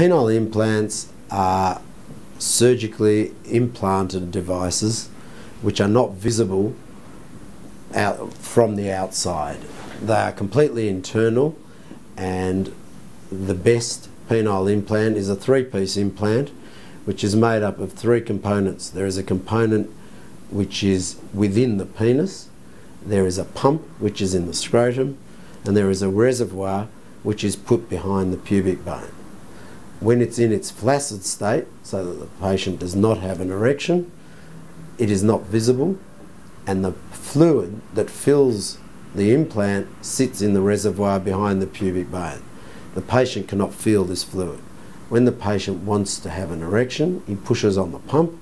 Penile implants are surgically implanted devices which are not visible out from the outside. They are completely internal, and the best penile implant is a three-piece implant which is made up of three components. There is a component which is within the penis, there is a pump which is in the scrotum, and there is a reservoir which is put behind the pubic bone. When it's in its flaccid state, so that the patient does not have an erection, it is not visible, and the fluid that fills the implant sits in the reservoir behind the pubic bone. The patient cannot feel this fluid. When the patient wants to have an erection, he pushes on the pump,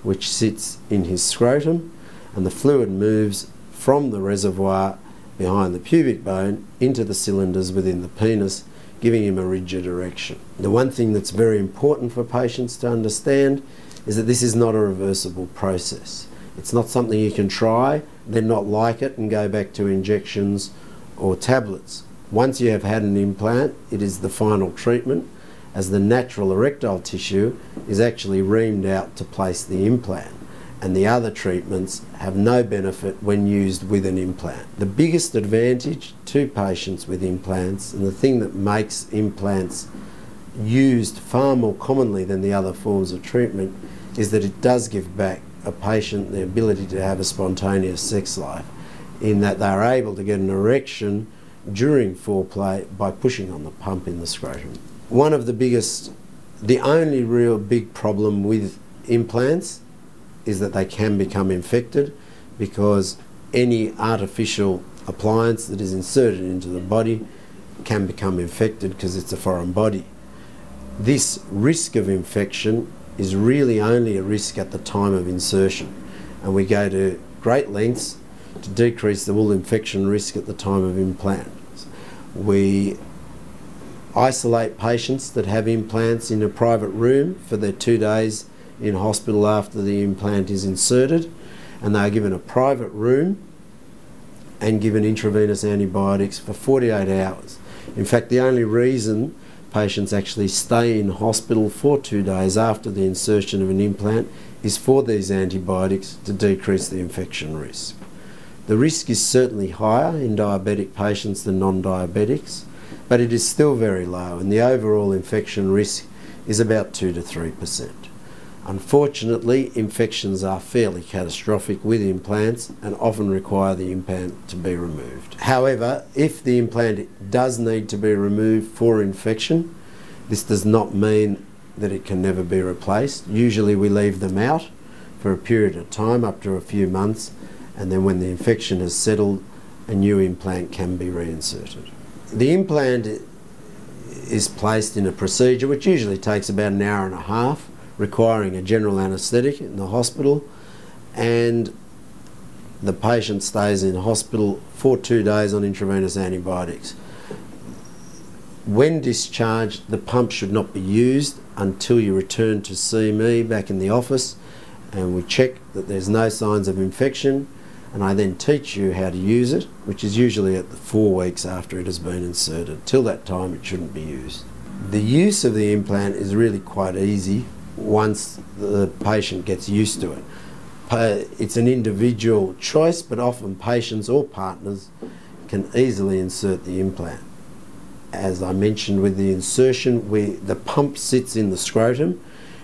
which sits in his scrotum, and the fluid moves from the reservoir behind the pubic bone into the cylinders within the penis, giving him a rigid erection. The one thing that's very important for patients to understand is that this is not a reversible process. It's not something you can try, then not like it and go back to injections or tablets. Once you have had an implant, it is the final treatment, as the natural erectile tissue is actually reamed out to place the implant, and the other treatments have no benefit when used with an implant. The biggest advantage to patients with implants, and the thing that makes implants used far more commonly than the other forms of treatment, is that it does give back a patient the ability to have a spontaneous sex life, in that they are able to get an erection during foreplay by pushing on the pump in the scrotum. One of the only real big problem with implants is that they can become infected, because any artificial appliance that is inserted into the body can become infected because it's a foreign body. This risk of infection is really only a risk at the time of insertion, and we go to great lengths to decrease the wool infection risk at the time of implant. We isolate patients that have implants in a private room for their 2 days in hospital after the implant is inserted, and they are given a private room and given intravenous antibiotics for 48 hours. In fact, the only reason patients actually stay in hospital for 2 days after the insertion of an implant is for these antibiotics to decrease the infection risk. The risk is certainly higher in diabetic patients than non-diabetics, but it is still very low, and the overall infection risk is about 2 to 3%. Unfortunately, infections are fairly catastrophic with implants and often require the implant to be removed. However, if the implant does need to be removed for infection, this does not mean that it can never be replaced. Usually we leave them out for a period of time, up to a few months, and then when the infection has settled, a new implant can be reinserted. The implant is placed in a procedure which usually takes about an hour and a half, requiring a general anaesthetic in the hospital, and the patient stays in hospital for 2 days on intravenous antibiotics. When discharged, the pump should not be used until you return to see me back in the office, and we check that there's no signs of infection, and I then teach you how to use it, which is usually at the 4 weeks after it has been inserted. Till that time it shouldn't be used. The use of the implant is really quite easy once the patient gets used to it. It's an individual choice, but often patients or partners can easily insert the implant. As I mentioned with the insertion, the pump sits in the scrotum,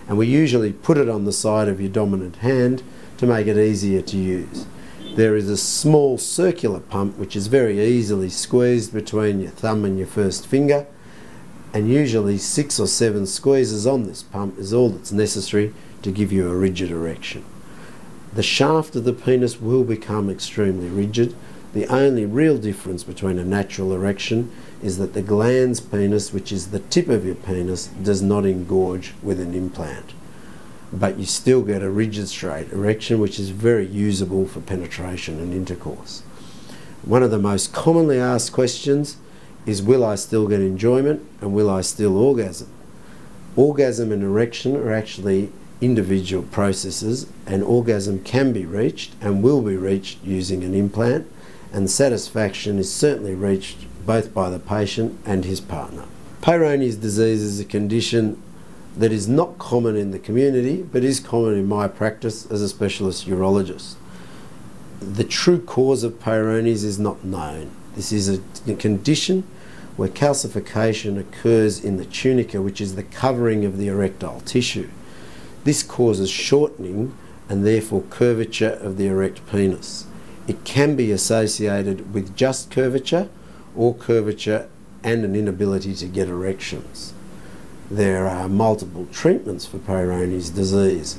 and we usually put it on the side of your dominant hand to make it easier to use. There is a small circular pump which is very easily squeezed between your thumb and your first finger, and usually 6 or 7 squeezes on this pump is all that's necessary to give you a rigid erection. The shaft of the penis will become extremely rigid. The only real difference between a natural erection is that the glans penis, which is the tip of your penis, does not engorge with an implant. But you still get a rigid straight erection, which is very usable for penetration and intercourse. One of the most commonly asked questions is, will I still get enjoyment and will I still orgasm? Orgasm and erection are actually individual processes, and orgasm can be reached and will be reached using an implant, and satisfaction is certainly reached both by the patient and his partner. Peyronie's disease is a condition that is not common in the community, but is common in my practice as a specialist urologist. The true cause of Peyronie's is not known. This is a condition where calcification occurs in the tunica, which is the covering of the erectile tissue. This causes shortening and therefore curvature of the erect penis. It can be associated with just curvature or curvature and an inability to get erections. There are multiple treatments for Peyronie's disease.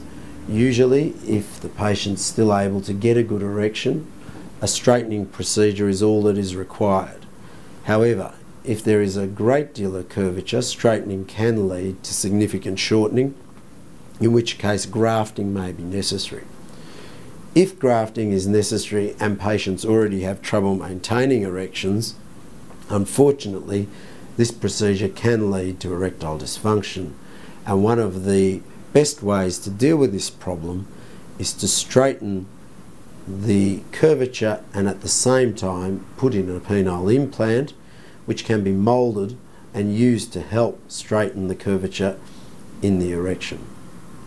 Usually, if the patient's still able to get a good erection, a straightening procedure is all that is required. However, if there is a great deal of curvature, straightening can lead to significant shortening, in which case grafting may be necessary. If grafting is necessary and patients already have trouble maintaining erections, unfortunately, this procedure can lead to erectile dysfunction, and one of the best ways to deal with this problem is to straighten the curvature and at the same time put in a penile implant, which can be moulded and used to help straighten the curvature in the erection.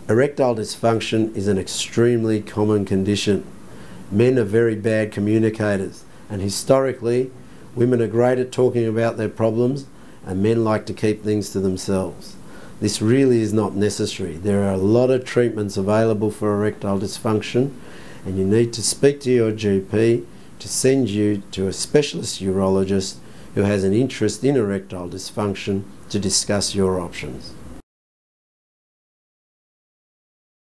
Erectile dysfunction is an extremely common condition. Men are very bad communicators, and historically women are great at talking about their problems and men like to keep things to themselves. This really is not necessary. There are a lot of treatments available for erectile dysfunction, and you need to speak to your GP to send you to a specialist urologist who has an interest in erectile dysfunction to discuss your options.